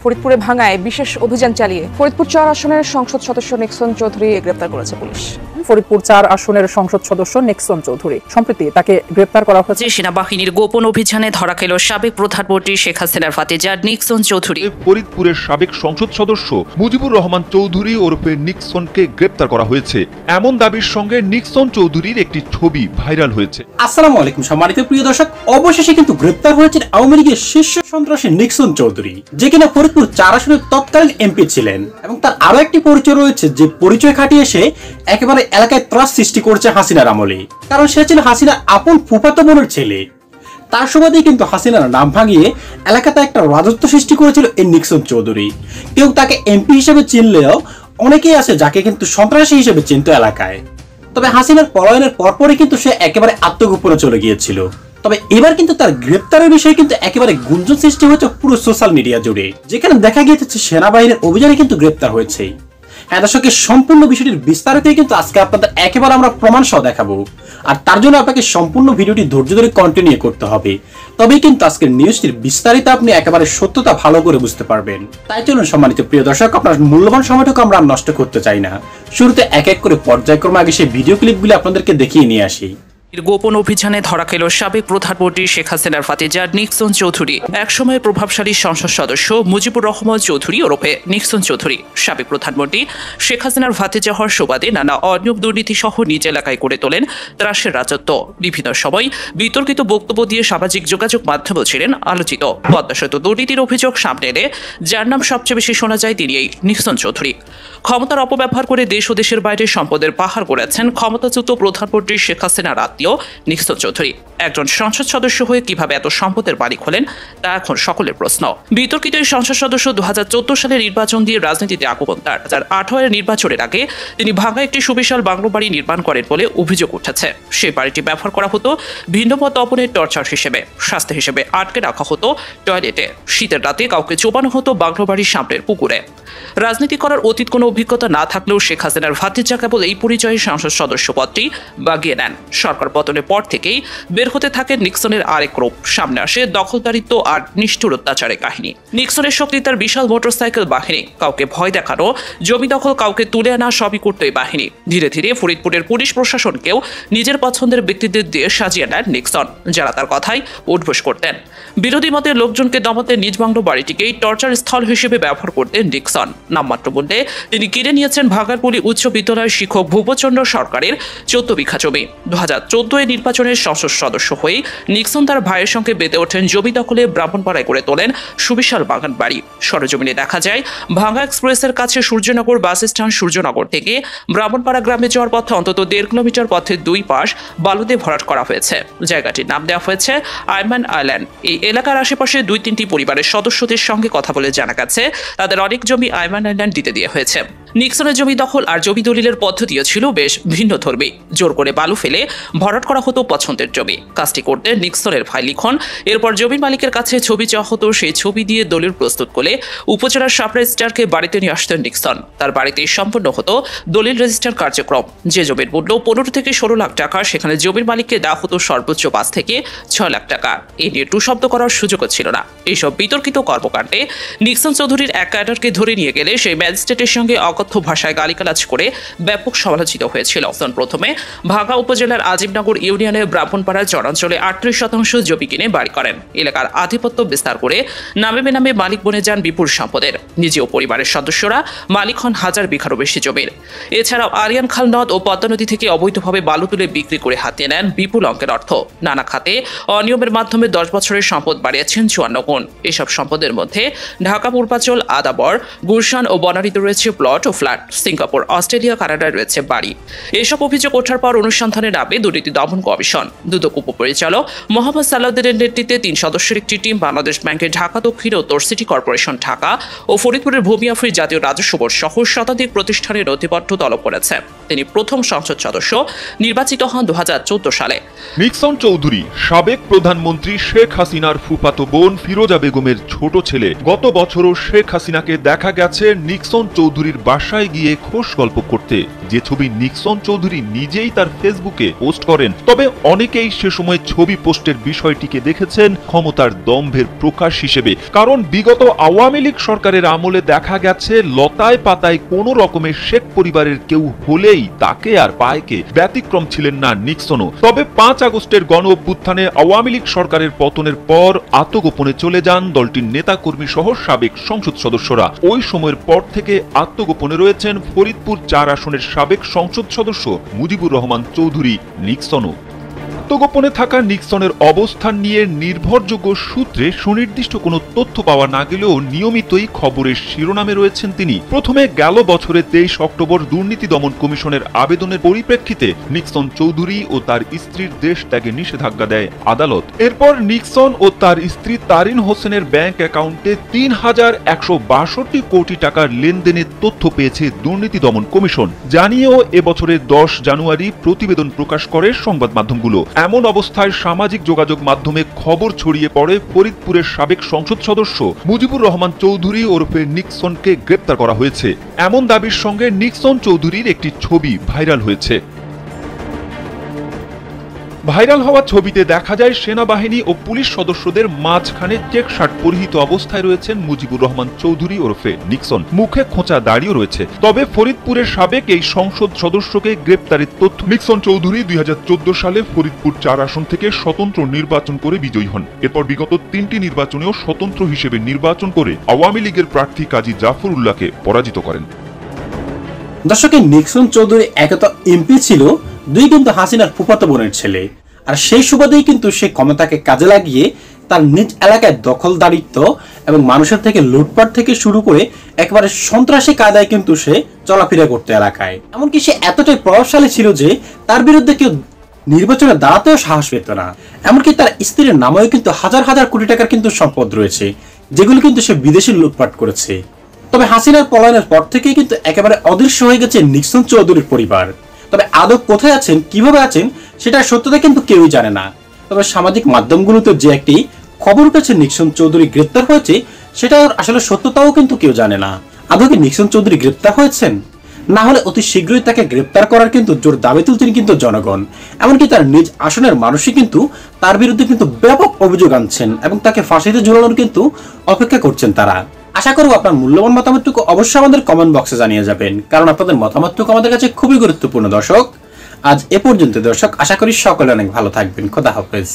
ফরিদপুরে ভাঙায় বিশেষ অভিযান চালিয়ে ফরিদপুর ৪ আসনের সংসদ সদস্য নিক্সন চৌধুরী গ্রেপ্তার করেছে পুলিশ। ফরিদপুর ৪ আসনের সংসদ সদস্য নিক্সন চৌধুরী সম্প্রতি তাকে গ্রেপ্তার করা হয়েছে। সেনাবাহিনীর গোপন অভিযানে ধরা খেল সাবেক প্রধানমন্ত্রী শেখ হাসিনার ভাতিজা নিক্সন চৌধুরী। ফরিদপুরের সাবেক সংসদ সদস্য মুজিবুর রহমান চৌধুরী ওরফে নিক্সনকে গ্রেপ্তার করা হয়েছে এমন দাবির সঙ্গে নিক্সন চৌধুরীর একটি ছবি ভাইরাল হয়েছে। আসসালামু আলাইকুম সম্মানিত প্রিয় দর্শক, অবশেষে কিন্তু গ্রেপ্তার হয়েছেন আওয়ামী লীগের শীর্ষ সন্ত্রাসী নিক্সন চৌধুরী, যে কিনা ফরিদপুর ৪ আসনের তৎকালীন এমপি ছিলেন। এবং তার আরো একটি পরিচয় রয়েছে, যে পরিচয় খাটিয়ে সে একেবারে এলাকায় ত্রাস সৃষ্টি করছে হাসিনার আমলে। কারণ সে ছিল হাসিনার আপন ফুফাতো বোনের ছেলে। তার সুবাদেই কিন্তু হাসিনার নাম ভাঙিয়ে এলাকাতে একটা রাজত্ব সৃষ্টি করেছিল এই নিক্সন চৌধুরী। কেউ তাকে এমপি হিসেবে চিনলেও অনেকেই আছে যাকে কিন্তু সন্ত্রাসী হিসেবে চিনত এলাকায়। তবে হাসিনার পলায়নের পরপরই কিন্তু সে একেবারে আত্মগোপনে চলে গিয়েছিল। তবে এবার কিন্তু তার গ্রেপ্তারের বিষয়ে কিন্তু একেবারে গুঞ্জন সৃষ্টি হয়েছে পুরো সোশ্যাল মিডিয়া জুড়ে, যেখানে দেখা গিয়েছে সেনাবাহিনীর অভিযানে কিন্তু গ্রেপ্তার হয়েছে। হ্যাঁ দর্শক, সম্পূর্ণ বিষয়টির বিস্তারিত কিন্তু আজকে আপনাদের একেবারে আমরা প্রমাণ সহ দেখাবো। আর তার জন্য আপনাকে সম্পূর্ণ ভিডিওটি ধৈর্য ধরে কন্টিনিউ করতে হবে, তবেই কিন্তু আজকের নিউজটির বিস্তারিত আপনি একেবারে সত্যতা ভালো করে বুঝতে পারবেন। তাই চলুন সম্মানিত প্রিয় দর্শক, আপনার মূল্যবান সময়টুকু আমরা নষ্ট করতে চাই না। শুরুতে এক এক করে পর্যায়ক্রমে আগে সেই ভিডিও ক্লিপগুলি আপনাদেরকে দেখিয়ে নিয়ে আসি। গোপন অভিযানে ধরা খেল সাবেক প্রধানমন্ত্রী শেখ হাসিনার ভাতিজা নিক্সন চৌধুরী। একসময় প্রভাবশালী সংসদ সদস্য মুজিবুর রহমান চৌধুরী ওরফে নিক্সন চৌধুরী সাবেক প্রধানমন্ত্রী শেখ হাসিনার ভাতিজা হওয়ার সুবাদে নানা অনিয়ম দুর্নীতি সহ নিজ এলাকায় করে তোলেন ত্রাসের রাজত্ব। বিভিন্ন সময় বিতর্কিত বক্তব্য দিয়ে সামাজিক যোগাযোগ মাধ্যমে ছিলেন আলোচিত। পদ্মা সেতু দুর্নীতির অভিযোগ সামনে এলে যার নাম সবচেয়ে বেশি শোনা যায় তিনি এই নিক্সন চৌধুরী। ক্ষমতার অপব্যবহার করে দেশ ও দেশের বাইরে সম্পদের পাহাড় গড়েছেন ক্ষমতাচ্যুত প্রধানমন্ত্রী শেখ হাসিনার নিক্সন চৌধুরী। একজন সংসদ সদস্য হয়ে কিভাবে এত সম্পদের মালিক হলেন তা এখন সকলের প্রশ্ন। বিতর্কিত এই সংসদ সদস্য ২০১৪ সালের নির্বাচন দিয়ে রাজনীতিতে আগমন তার। ২০১৮ নির্বাচনের আগে তিনি ভাঙা একটি সুবিশাল বাংলো বাড়ি নির্মাণ করেন বলে অভিযোগ উঠেছে। সেই বাড়িটি ব্যবহার করা হতো ভিন্নমত অপনের টর্চার হিসেবে, শাস্তি হিসেবে আটকে রাখা হতো টয়লেটে, শীতের রাতে কাউকে চোবানো হতো বাংলো বাড়ির সামনের পুকুরে। রাজনীতি করার অতীত কোনো অভিজ্ঞতা না থাকলেও শেখ হাসিনার ভাতিজা কেবল এই পরিচয়ে সংসদ সদস্য পদটি বাগিয়ে নেন। সরকার পতনের পর থেকেই বের হতে থাকে নিক্সনের আরেক রূপ। সামনে আসে দখলদারিত্ব আর নিষ্ঠুর অত্যাচারের কাহিনী। নিক্সনের শক্তি তার বিশাল মোটরসাইকেল বাহিনী, কাউকে ভয় দেখানো, জমি দখল, কাউকে তুলে আনা, সবই করত এই বাহিনী। ধীরে ধীরে ফরিদপুরের পুলিশ প্রশাসনকেও নিজের পছন্দের ব্যক্তিদের দিয়ে সাজিয়ে নেন নিক্সন, যারা তার কথাই উঠবোস করতেন। বিরোধী মতের লোকজনকে দমাতে নিজ বাংলো বাড়িটিকেই টর্চার স্থল হিসেবে ব্যবহার করতেন নিক্সন। নামমাত্র বললে তিনি কিনে নিয়েছেন ভাগারপুলি উচ্চ বিদ্যালয়ের শিক্ষক ভূপচন্দ্র সরকারের ১৪ বিঘা জমি। ২০১৪ নির্বাচনের সংসদ সদস্য হয়ে নিক্সন তার ভাইয়ের সঙ্গে বেঁধে ওঠেন জমি দখলে ব্রাহ্মণপাড়ায় করে তোলেন সুবিশাল বাগান বাড়ি। সরজমিনে দেখা যায় ভাঙ্গা এক্সপ্রেসের কাছে সূর্যনগর বাস স্ট্যান্ড, সূর্যনগর থেকে ব্রাহ্মণপাড়া গ্রামে যাওয়ার পথে অন্তত ১.৫ কিলোমিটার পথে দুই পাশ বালুতে ভরাট করা হয়েছে। জায়গাটির নাম দেওয়া হয়েছে আইমান আইল্যান্ড। এই এলাকার আশেপাশে ২-৩টি পরিবারের সদস্যদের সঙ্গে কথা বলে জানা গেছে তাদের অনেক জমি আইমান আইল্যান্ড দিতে দেওয়া হয়েছে। নিক্সনের জমি দখল আর জমি দলিলের পদ্ধতিও ছিল বেশ ভিন্ন ধর্মী। জোর করে বালু ফেলে ভরাট করা হতো পছন্দের জমি। কাজটি করতে নিক্সনের ভাই লিখন। এরপর জমির মালিকের কাছে ছবি চাওয়া হতো, সেই ছবি দিয়ে দলিল প্রস্তুত করে উপজেলার সাব রেজিস্ট্রারকে বাড়িতে নিয়ে আসতেন নিক্সন। তার বাড়িতেই সম্পন্ন হতো দলিল রেজিস্ট্রার কার্যক্রম। যে জমির মূল্য ১৫ থেকে ১৬ লাখ টাকা, সেখানে জমির মালিককে দেওয়া হতো সর্বোচ্চ ৫ থেকে ৬ লাখ টাকা। এ নিয়ে টু শব্দ করার সুযোগও ছিল না। এইসব বিতর্কিত কর্মকাণ্ডে নিক্সন চৌধুরীর এক ক্যাডারকে ধরে নিয়ে গেলে সেই ম্যাজিস্ট্রেটের সঙ্গে অকথ্য ভাষায় গালিগালাজ করে ব্যাপক সমালোচিত হয়েছিল। প্রথমে ভাঙ্গা উপজেলার আজিমনগর ইউনিয়নের ব্রাহ্মণপাড়ার চরাঞ্চলে ৩৮% জমি কিনে বাড়ি করেন। এলাকার আধিপত্য বিস্তার করে নামে বেনামে মালিক বনে যান বিপুল সম্পদের। নিজে ও পরিবারের সদস্যরা মালিক হন ১,০০০ বিঘারও বেশি জমির। এছাড়াও আরিয়ান খাল নদ ও পদ্মা নদী থেকে অবৈধভাবে বালু তুলে বিক্রি করে হাতিয়ে নেন বিপুল অঙ্কের অর্থ। নানা খাতে অনিয়মের মাধ্যমে ১০ বছরের সম্পদ বাড়িয়েছেন ৫৪ গুণ। এসব সম্পদের মধ্যে ঢাকা পূর্বাঞ্চল, আদাবর, গুলশান ও বনানীতে রয়েছে প্লট ও ফ্ল্যাট। সিঙ্গাপুর, অস্ট্রেলিয়া, কানাডায় রয়েছে বাড়ি। এসব অভিযোগ ওঠার পর অনুসন্ধানে নামে দুর্নীতি দমন কমিশন। দুদক উপপরিচালক মোহাম্মদ সালাউদ্দিনের নেতৃত্বে ৩ সদস্যের একটি টিম বাংলাদেশ ব্যাংকের ঢাকা দক্ষিণ উত্তর সিটি কর্পোরেশন ঢাকা ও ফরিদপুরের ভূমি আফ্রি জাতীয় রাজস্ব বোর্ড সহ শতাধিক প্রতিষ্ঠানের নথিপত্র তলব করেছে। তিনি প্রথম সংসদ সদস্য নির্বাচিত হন ২০১৪ সালে। নিক্সন চৌধুরী সাবেক প্রধানমন্ত্রী শেখ হাসিনার ফুফাতো বোন ফিরোজা বেগমের ছোট ছেলে। গত বছরও শেখ হাসিনাকে দেখা গেছে নিক্সন চৌধুরীর বাসা বাসায় গিয়ে খোশ গল্প করতে, যে ছবি নিক্সন চৌধুরী নিজেই তার ফেসবুকে পোস্ট করেন। তবে অনেকেই সে সময় ছবি পোস্টের বিষয়টিকে দেখেছেন ক্ষমতার দম্ভের প্রকাশ হিসেবে, কারণ বিগত আওয়ামী লীগ সরকারের আমলে দেখা গেছে লতায় পাতায় কোনো রকমের শেখ পরিবারের কেউ হলেই তাকে আর পায়কে ব্যতিক্রম ছিলেন না নিক্সনও। তবে 5 আগস্টের গণ অভ্যুত্থানে আওয়ামী লীগ সরকারের পতনের পর আত্মগোপনে চলে যান দলটির নেতাকর্মী সহ সাবেক সংসদ সদস্যরা। ওই সময়ের পর থেকে আত্মগোপনে রয়েছেন ফরিদপুর 4 আসনের সাবেক সংসদ সদস্য মুজিবুর রহমান চৌধুরী নিক্সনও। আত্মগোপনে থাকা নিক্সনের অবস্থান নিয়ে নির্ভরযোগ্য সূত্রে সুনির্দিষ্ট কোনো তথ্য পাওয়া না গেলেও নিয়মিতই খবরের শিরোনামে রয়েছেন তিনি। প্রথমে গেল বছরের 23 অক্টোবর দুর্নীতি দমন কমিশনের আবেদনের পরিপ্রেক্ষিতে নিক্সন চৌধুরী ও তার স্ত্রীর দেশ ত্যাগে নিষেধাজ্ঞা দেয় আদালত। এরপর নিক্সন ও তার স্ত্রী তারিন হোসেনের ব্যাংক অ্যাকাউন্টে 3,162 কোটি টাকার লেনদেনের তথ্য পেয়েছে দুর্নীতি দমন কমিশন। জানিয়েও এবছরের 10 জানুয়ারি প্রতিবেদন প্রকাশ করে সংবাদ মাধ্যমগুলো। এমন অবস্থায় সামাজিক যোগাযোগ মাধ্যমে খবর ছড়িয়ে পড়ে ফরিদপুরের সাবেক সংসদ সদস্য মুজিবুর রহমান চৌধুরী ওরফে নিক্সনকে গ্রেপ্তার করা হয়েছে। এমন দাবির সঙ্গে নিক্সন চৌধুরীর একটি ছবি ভাইরাল হয়েছে। ভাইরাল হওয়া ছবিতে দেখা যায় সেনাবাহিনী ও পুলিশ সদস্যদের মাঝখানে চেক শার্ট পরিহিত অবস্থায় রয়েছেন মুজিবুর রহমান চৌধুরী ওরফে নিক্সন। মুখে খোঁচা দাড়িও রয়েছে। তবে ফরিদপুরের সাবেক এই সংসদ সদস্যকে গ্রেপ্তারের তথ্য। নিক্সন চৌধুরী 2014 সালে ফরিদপুর 4 আসন থেকে স্বতন্ত্র নির্বাচন করে বিজয়ী হন। এরপর বিগত 3টি নির্বাচনেও স্বতন্ত্র হিসেবে নির্বাচন করে আওয়ামী লীগের প্রার্থী কাজী জাফর উল্লাহকে পরাজিত করেন। দর্শকের নিক্সন চৌধুরী একতা এমপি ছিল, দুই কিন্তু হাসিনার ফুফাতো বোনের ছেলে। আর সেই সুবাদেই কিন্তু সে ক্ষমতাকে কাজে লাগিয়ে তার নিজ এলাকায় দখলদারিত্ব এবং মানুষের থেকে লুটপাট থেকে শুরু করে একেবারে সন্ত্রাসী কায়দায় কিন্তু সে চলাফেরা করতে এলাকায়। এমনকি সে এতটাই প্রভাবশালী ছিল যে তার বিরুদ্ধে কেউ নির্বাচনে দাঁড়াতেও সাহস পেত না। এমনকি তার স্ত্রীর নামেও কিন্তু হাজার হাজার কোটি টাকার কিন্তু সম্পদ রয়েছে, যেগুলো কিন্তু সে বিদেশে লুটপাট করেছে। তবে হাসিনার পলায়নের পর থেকেই কিন্তু একেবারে অদৃশ্য হয়ে গেছে নিক্সন চৌধুরীর পরিবার। তবে আদৌ কোথায় আছেন, কিভাবে আছেন, সেটার সত্যতা কিন্তু কেউই জানে না। তবে সামাজিক মাধ্যমগুলোতে যে একটি খবর উঠেছে নিক্সন চৌধুরী গ্রেপ্তার হয়েছে, সেটার আসলে সত্যতাও কিন্তু কেউ জানে না। আদৌ কি নিক্সন চৌধুরী গ্রেপ্তার হয়েছেন? না হলে অতি শীঘ্রই তাকে গ্রেপ্তার করার কিন্তু জোর দাবি তুলছেন কিন্তু জনগণ। এমনকি তার নিজ আসনের মানুষই কিন্তু তার বিরুদ্ধে কিন্তু ব্যাপক অভিযোগ আনছেন এবং তাকে ফাঁসিতে ঝোলানোর কিন্তু অপেক্ষা করছেন তারা। আশা করব আপনার মূল্যবান মতামতটুকু অবশ্যই আমাদের কমেন্ট বক্সে জানিয়ে যাবেন, কারণ আপনাদের মতামতটুকু আমাদের কাছে খুবই গুরুত্বপূর্ণ। দর্শক, আজ এ পর্যন্ত। দর্শক, আশা করি সকলে অনেক ভালো থাকবেন। খোদা হাফেজ।